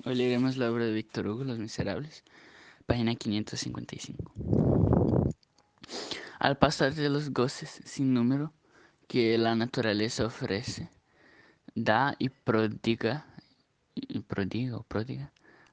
Hoy leeremos la obra de Víctor Hugo, Los Miserables, página 555. Al pasar de los goces sin número que la naturaleza ofrece, da y prodiga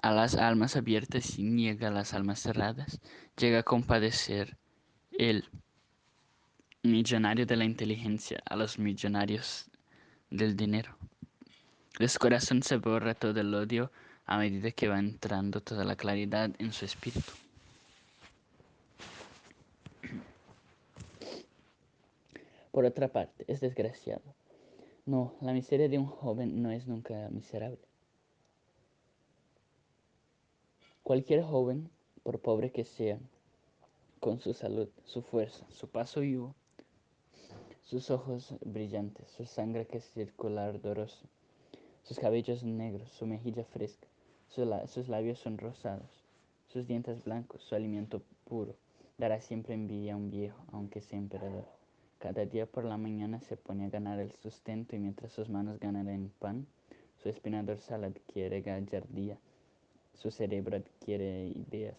a las almas abiertas y niega a las almas cerradas, llega a compadecer el millonario de la inteligencia a los millonarios del dinero. De su corazón se borra todo el odio a medida que va entrando toda la claridad en su espíritu. Por otra parte, es desgraciado. No, la miseria de un joven no es nunca miserable. Cualquier joven, por pobre que sea, con su salud, su fuerza, su paso vivo, sus ojos brillantes, su sangre que circula ardorosa, sus cabellos negros, su mejilla fresca, sus labios sonrosados, sus dientes blancos, su alimento puro, dará siempre envidia a un viejo, aunque sea emperador. Cada día por la mañana se pone a ganar el sustento y mientras sus manos ganan el pan, su espina dorsal adquiere gallardía, su cerebro adquiere ideas.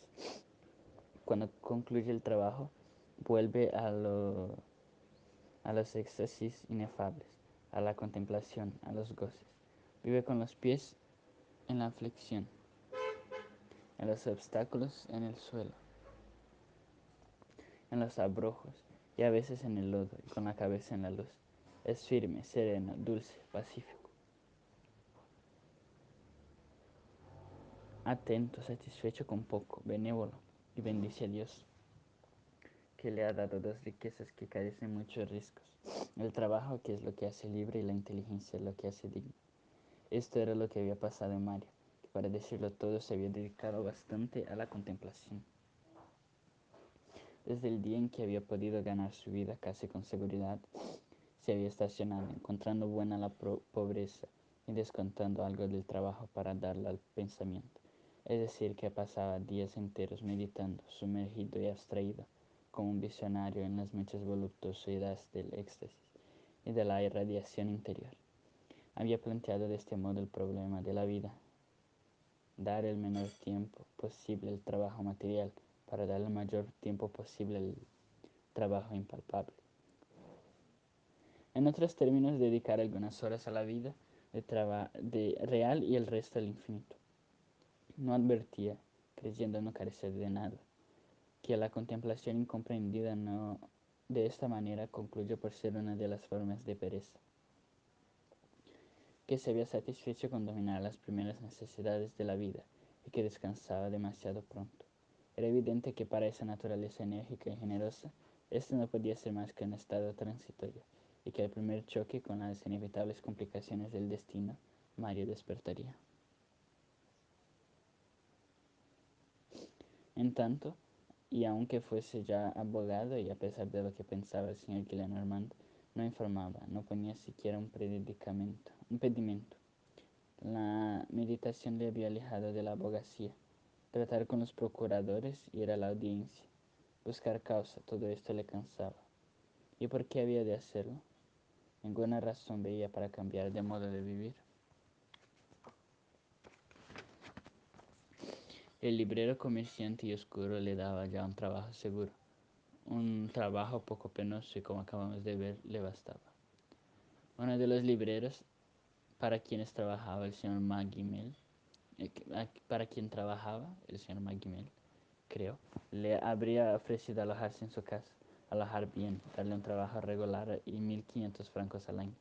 Cuando concluye el trabajo, vuelve a los éxtasis inefables, a la contemplación, a los goces. Vive con los pies en la aflicción, en los obstáculos, en el suelo, en los abrojos y a veces en el lodo y con la cabeza en la luz. Es firme, sereno, dulce, pacífico, atento, satisfecho con poco, benévolo y bendice a Dios, que le ha dado dos riquezas que carecen muchos riscos. El trabajo, que es lo que hace libre, y la inteligencia, lo que hace digno. Esto era lo que había pasado en Mario, que para decirlo todo se había dedicado bastante a la contemplación. Desde el día en que había podido ganar su vida casi con seguridad, se había estacionado, encontrando buena la pobreza y descontando algo del trabajo para darla al pensamiento. Es decir, que pasaba días enteros meditando, sumergido y abstraído, como un visionario en las muchas voluptuosidades del éxtasis y de la irradiación interior. Había planteado de este modo el problema de la vida: dar el menor tiempo posible al trabajo material para dar el mayor tiempo posible al trabajo impalpable. En otros términos, dedicar algunas horas a la vida de real y el resto al infinito. No advertía, creyendo no carecer de nada, que la contemplación incomprendida no de esta manera concluyó por ser una de las formas de pereza, que se había satisfecho con dominar las primeras necesidades de la vida y que descansaba demasiado pronto. Era evidente que para esa naturaleza enérgica y generosa, esto no podía ser más que un estado transitorio, y que al primer choque con las inevitables complicaciones del destino, Mario despertaría. En tanto, y aunque fuese ya abogado y a pesar de lo que pensaba el señor Gillenormand, no informaba, no ponía siquiera un pedimento. La meditación le había alejado de la abogacía. Tratar con los procuradores, ir a la audiencia, buscar causa, todo esto le cansaba. ¿Y por qué había de hacerlo? Ninguna razón veía para cambiar de modo de vivir. El librero comerciante y oscuro le daba ya un trabajo seguro, un trabajo poco penoso y, como acabamos de ver, le bastaba. Uno de los libreros para quienes trabajaba el señor Magimel, creo, le habría ofrecido alojarse en su casa, alojar bien, darle un trabajo regular y 1.500 francos al año.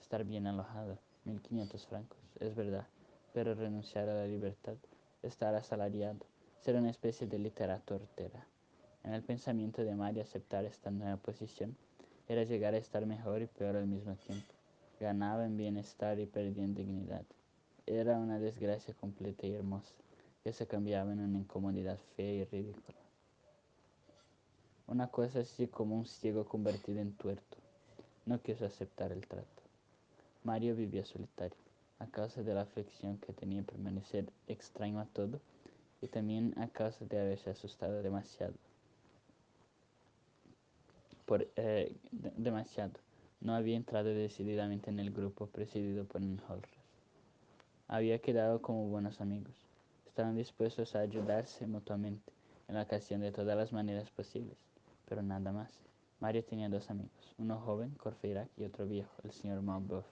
Estar bien alojado, 1.500 francos, es verdad, pero renunciar a la libertad, estar asalariado, ser una especie de literato hortera. En el pensamiento de Mario, aceptar esta nueva posición era llegar a estar mejor y peor al mismo tiempo. Ganaba en bienestar y perdía en dignidad. Era una desgracia completa y hermosa, que se cambiaba en una incomodidad fea y ridícula. Una cosa así como un ciego convertido en tuerto. No quiso aceptar el trato. Mario vivía solitario, a causa de la aflicción que tenía permanecer extraño a todo y también a causa de haberse asustado demasiado. Demasiado. No había entrado decididamente en el grupo presidido por Enjolras. Había quedado como buenos amigos. Estaban dispuestos a ayudarse mutuamente en la ocasión de todas las maneras posibles, pero nada más. Mario tenía dos amigos, uno joven, Courfeyrac, y otro viejo, el señor Mabeuf.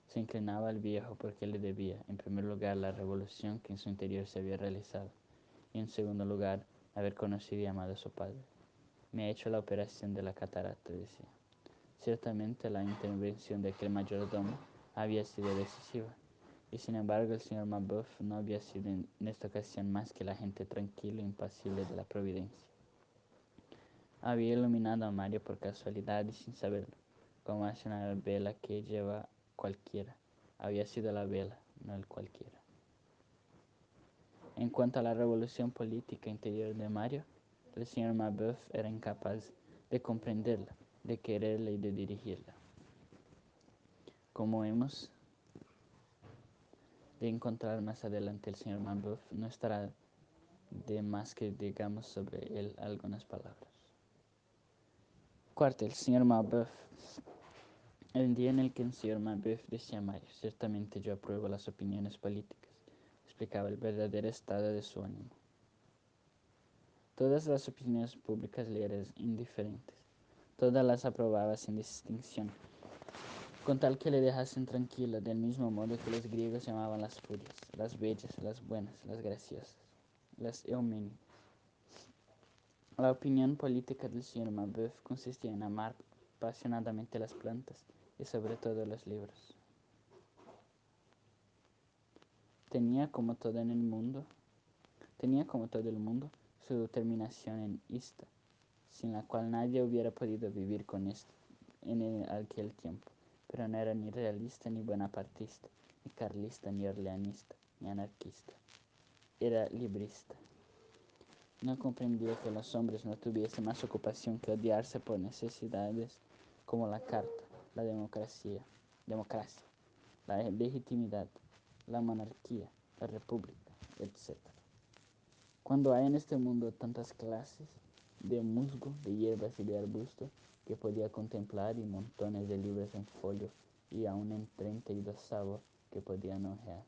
Se inclinaba al viejo porque le debía, en primer lugar, la revolución que en su interior se había realizado, y en segundo lugar, haber conocido y amado a su padre. Me ha hecho la operación de la catarata, decía. Ciertamente la intervención de aquel mayordomo había sido decisiva, y sin embargo el señor Mabeuf no había sido en esta ocasión más que el agente tranquilo e impasible de la providencia. Había iluminado a Mario por casualidad y sin saberlo, como hace una vela que lleva cualquiera. Había sido la vela, no el cualquiera. En cuanto a la revolución política interior de Mario, el señor Mabeuf era incapaz de comprenderla, de quererla y de dirigirla. Como hemos de encontrar más adelante, el señor Mabeuf no estará de más que digamos sobre él algunas palabras. Cuarto, el señor Mabeuf. El día en el que el señor Mabeuf decía a Mario, ciertamente yo apruebo las opiniones políticas, explicaba el verdadero estado de su ánimo. Todas las opiniones públicas le eran indiferentes, todas las aprobaba sin distinción, con tal que le dejasen tranquila, del mismo modo que los griegos llamaban las furias, las bellas, las buenas, las graciosas, las eumenides. La opinión política del señor Mabeuf consistía en amar apasionadamente las plantas y sobre todo los libros. Tenía como todo el mundo, su determinación en ista, sin la cual nadie hubiera podido vivir con esto en aquel tiempo, pero no era ni realista ni bonapartista, ni carlista ni orleanista, ni anarquista. Era librista. No comprendió que los hombres no tuviesen más ocupación que odiarse por necesidades como la carta, la democracia, la legitimidad, la monarquía, la república, etc. Cuando hay en este mundo tantas clases de musgo, de hierbas y de arbustos que podía contemplar, y montones de libros en folio y aún en 32avo que podían hojear,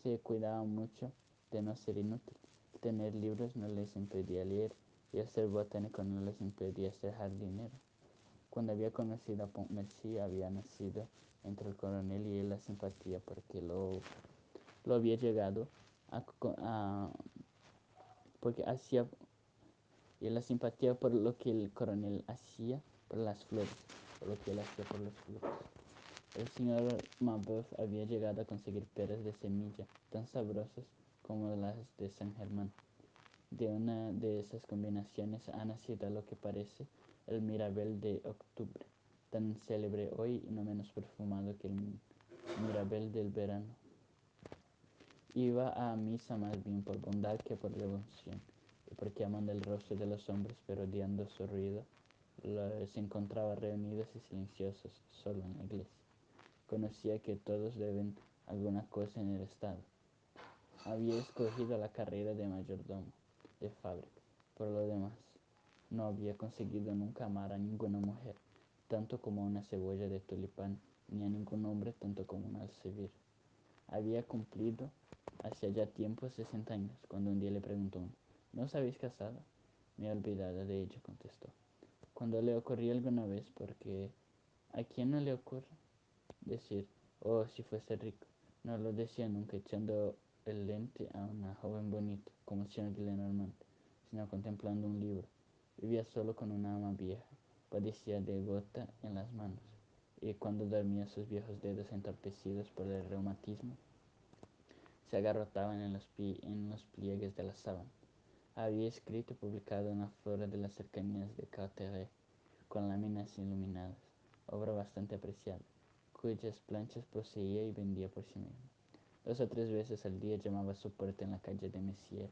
se cuidaba mucho de no ser inútil. Tener libros no les impedía leer, y el ser botánico no les impedía ser jardinero. Cuando había conocido a Pontmercy, había nacido entre el coronel y él la simpatía porque lo había llegado a porque hacía, y la simpatía por lo que el coronel hacía por las flores, por lo que él hacía por las flores. El señor Mabeuf había llegado a conseguir peras de semilla tan sabrosas como las de San Germán. De una de esas combinaciones ha nacido lo que parece el Mirabel de octubre, tan célebre hoy y no menos perfumado que el Mirabel del verano. Iba a misa más bien por bondad que por devoción, y porque amando el rostro de los hombres pero odiando su ruido, se encontraba reunidos y silenciosos solo en la iglesia. Conocía que todos deben alguna cosa en el Estado. Había escogido la carrera de mayordomo de fábrica. Por lo demás, no había conseguido nunca amar a ninguna mujer, tanto como una cebolla de tulipán, ni a ningún hombre tanto como un alcevir. Había cumplido hacía ya tiempo 60 años, cuando un día le preguntó uno, ¿no os habéis casado? Me he olvidado de ello, contestó. Cuando le ocurrió alguna vez, porque ¿a quién no le ocurre decir, oh, si fuese rico? No lo decía nunca echando el lente a una joven bonita, como el señor Gillenormand, sino contemplando un libro. Vivía solo con una ama vieja, padecía de gota en las manos, y cuando dormía sus viejos dedos entorpecidos por el reumatismo se agarrotaban en los pliegues de la sábana. Había escrito y publicado una flora de las cercanías de Cauterets, con láminas iluminadas, obra bastante apreciada, cuyas planchas poseía y vendía por sí mismo. 2 o 3 veces al día llamaba a su puerta en la calle de Messier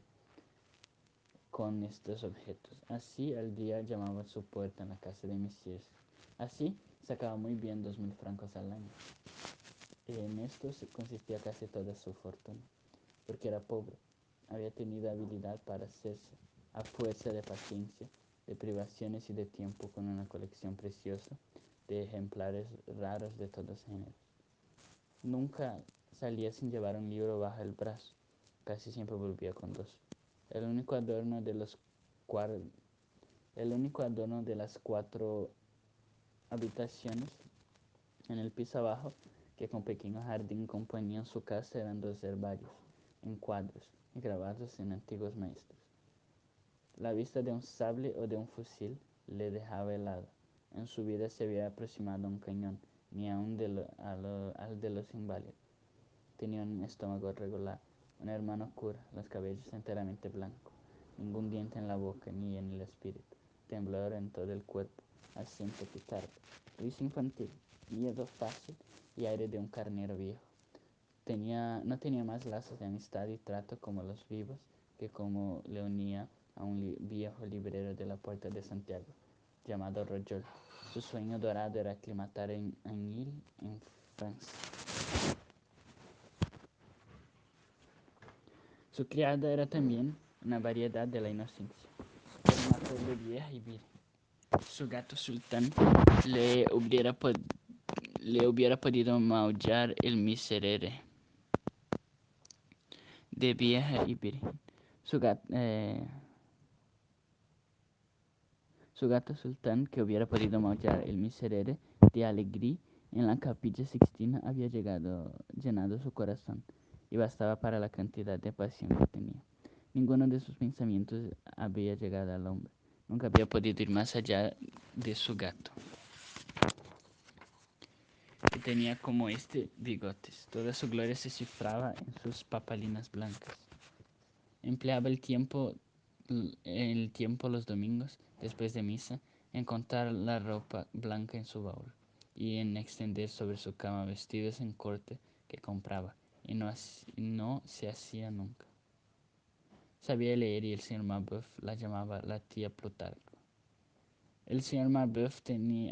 con estos objetos. Así al día llamaba a su puerta en la casa de Messier. Así sacaba muy bien 2.000 francos al año. En esto consistía casi toda su fortuna, porque era pobre. Había tenido habilidad para hacerse, a fuerza de paciencia, de privaciones y de tiempo, con una colección preciosa de ejemplares raros de todos géneros. Nunca salía sin llevar un libro bajo el brazo. Casi siempre volvía con dos. El único adorno de los el único adorno de las 4 habitaciones en el piso abajo, que con pequeño jardín componían su casa, eran 2 herbarios en cuadros y grabados en antiguos maestros. La vista de un sable o de un fusil le dejaba helado. En su vida se había aproximado a un cañón, ni aun al de los inválidos. Tenía un estómago regular, un hermano cura, los cabellos enteramente blancos, ningún diente en la boca ni en el espíritu, temblor en todo el cuerpo, acento picardo, risa infantil, miedo fácil y aire de un carnero viejo. No tenía más lazos de amistad y trato como los vivos que como le unía a un viejo librero de la Puerta de Santiago, llamado Royol. Su sueño dorado era aclimatar en Agnil, en Francia. Su criada era también una variedad de la inocencia. Era una pobre vieja y virgen. Su gato sultán le hubiera podido maullar el miserere de vieja y virgen. Su gato, su gato sultán, que hubiera podido maullar el miserere de alegría en la capilla Sixtina, había llenado su corazón, y bastaba para la cantidad de pasión que tenía. Ninguno de sus pensamientos había llegado al hombre. Nunca había podido ir más allá de su gato, que tenía como bigotes. Toda su gloria se cifraba en sus papalinas blancas. Empleaba el tiempo los domingos, después de misa, en contar la ropa blanca en su baúl y en extender sobre su cama vestidos en corte que compraba, y no se hacía nunca. Sabía leer y el señor Mabeuf la llamaba la tía Plutarco. El señor Mabeuf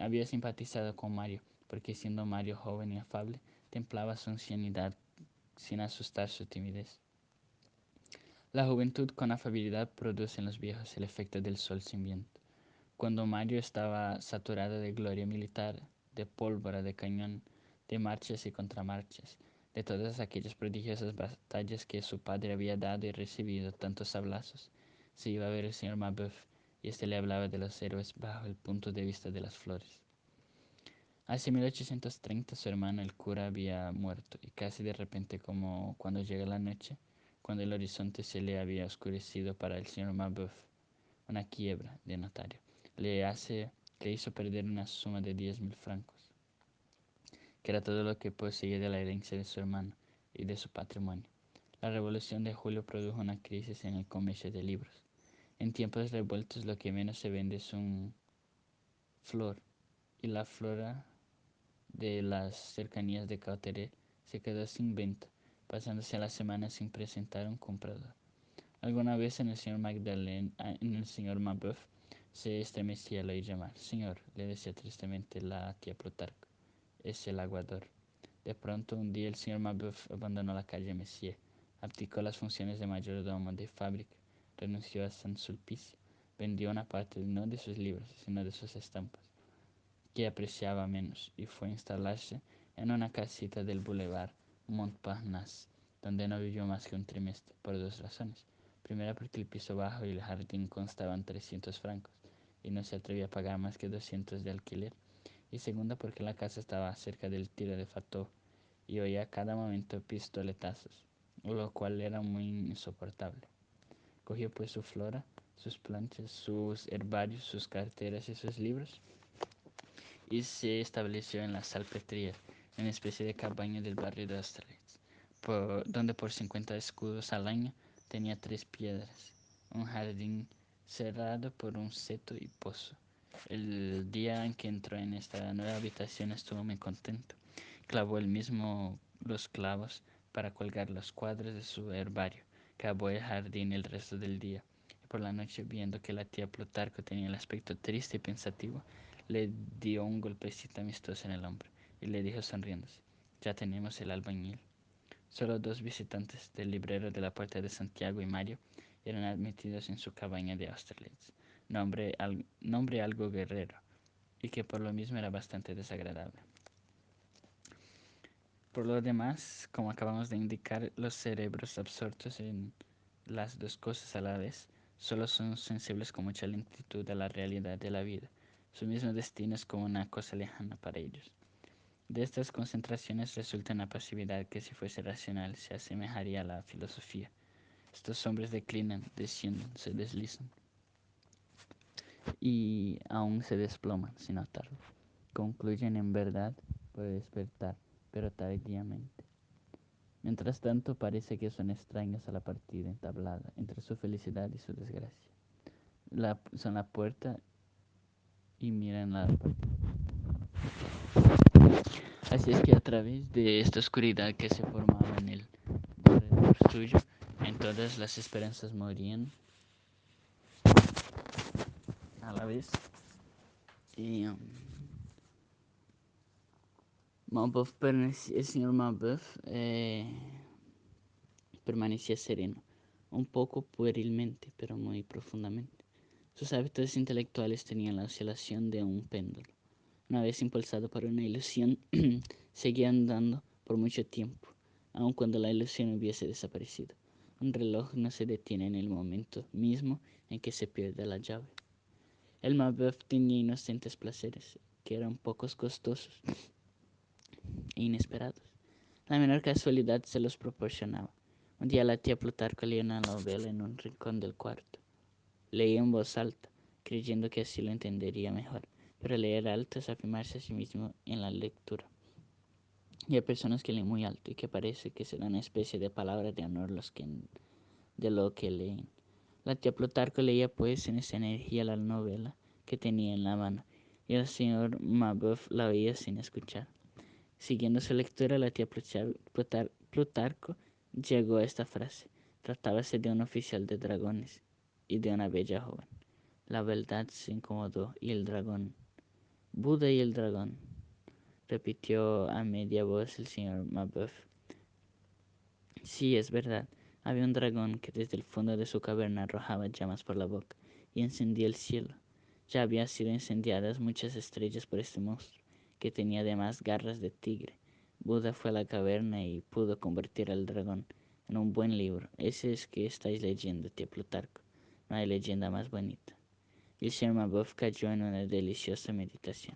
había simpatizado con Mario, porque siendo Mario joven y afable, templaba su ancianidad sin asustar su timidez. La juventud con afabilidad produce en los viejos el efecto del sol sin viento. Cuando Mario estaba saturado de gloria militar, de pólvora de cañón, de marchas y contramarchas, de todas aquellas prodigiosas batallas que su padre había dado y recibido tantos sablazos, se iba a ver el señor Mabeuf, y éste le hablaba de los héroes bajo el punto de vista de las flores. Hacia 1830 su hermano el cura había muerto, y casi de repente, como cuando llega la noche, cuando el horizonte se le había oscurecido para el señor Mabeuf, una quiebra de notario le hizo perder una suma de 10.000 francos, que era todo lo que poseía de la herencia de su hermano y de su patrimonio. La Revolución de Julio produjo una crisis en el comercio de libros. En tiempos revueltos lo que menos se vende es un flor, y la flora de las cercanías de Cauterets se quedó sin venta, pasándose la semana sin presentar un comprador. Alguna vez en el señor Mabeuf se estremecía al oír llamar. Señor, le decía tristemente la tía Plutarco, es el aguador. De pronto, un día el señor Mabeuf abandonó la calle Messier, abdicó las funciones de mayordomo de fábrica, renunció a San Sulpicio, vendió una parte no de sus libros, sino de sus estampas, que apreciaba menos, y fue a instalarse en una casita del Boulevard Montparnasse, donde no vivió más que un trimestre, por 2 razones. Primera, porque el piso bajo y el jardín constaban 300 francos, y no se atrevía a pagar más que 200 de alquiler. Y segunda, porque la casa estaba cerca del tiro de Fatou, y oía a cada momento pistoletazos, lo cual era muy insoportable. Cogió pues su flora, sus planchas, sus herbarios, sus carteras y sus libros, y se estableció en la Salpêtrière, una especie de cabaña del barrio de Austerlitz, donde por 50 escudos al año tenía 3 piedras, un jardín cerrado por un seto y pozo. El día en que entró en esta nueva habitación estuvo muy contento. Clavó él mismo los clavos para colgar los cuadros de su herbario, cavó el jardín el resto del día, y por la noche, viendo que la tía Plutarco tenía el aspecto triste y pensativo, le dio un golpecito amistoso en el hombro y le dijo sonriéndose: ya tenemos el albañil. Solo 2 visitantes, del librero de la Puerta de Santiago y Mario, eran admitidos en su cabaña de Austerlitz, nombre algo guerrero, y que por lo mismo era bastante desagradable. Por lo demás, como acabamos de indicar, los cerebros absortos en las dos cosas a la vez solo son sensibles con mucha lentitud a la realidad de la vida. Su mismo destino es como una cosa lejana para ellos. De estas concentraciones resulta una pasividad que, si fuese racional, se asemejaría a la filosofía. Estos hombres declinan, descienden, se deslizan y aún se desploman sin notarlo. Concluyen en verdad por despertar, pero tardíamente. Mientras tanto, parece que son extraños a la partida entablada entre su felicidad y su desgracia. Son la puerta y miran la partida. Así es que, a través de esta oscuridad que se formaba en el alrededor suyo, en todas las esperanzas morían a la vez. Y el señor Mabeuf permanecía sereno, un poco puerilmente, pero muy profundamente. Sus hábitos intelectuales tenían la oscilación de un péndulo. Una vez impulsado por una ilusión, seguía andando por mucho tiempo, aun cuando la ilusión hubiese desaparecido. Un reloj no se detiene en el momento mismo en que se pierde la llave. El Mabeuf tenía inocentes placeres, que eran pocos costosos e inesperados. La menor casualidad se los proporcionaba. Un día la tía Plutarco leía una novela en un rincón del cuarto. Leía en voz alta, creyendo que así lo entendería mejor, pero leer alto es afirmarse a sí mismo en la lectura. Y hay personas que leen muy alto y que parece que se dan una especie de palabra de honor de lo que leen. La tía Plutarco leía pues en esa energía la novela que tenía en la mano, y el señor Mabeuf la oía sin escuchar. Siguiendo su lectura, la tía Plutarco llegó a esta frase. Tratábase de un oficial de dragones y de una bella joven. La verdad se incomodó y el dragón. Buda y el dragón, repitió a media voz el señor Mabeuf. Sí, es verdad. Había un dragón que desde el fondo de su caverna arrojaba llamas por la boca y encendía el cielo. Ya habían sido incendiadas muchas estrellas por este monstruo, que tenía además garras de tigre. Buda fue a la caverna y pudo convertir al dragón en un buen libro. Ese es que estáis leyendo, tío Plutarco. No hay leyenda más bonita. Y el señor Mabeuf cayó en una deliciosa meditación.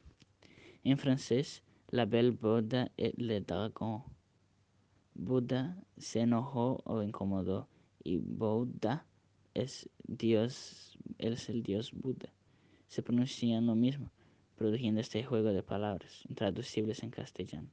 En francés, la belle Buda et le dragon. Buda se enojó o incomodó, y Buddha es el dios Buda. Se pronuncian lo mismo, produciendo este juego de palabras intraducibles en castellano.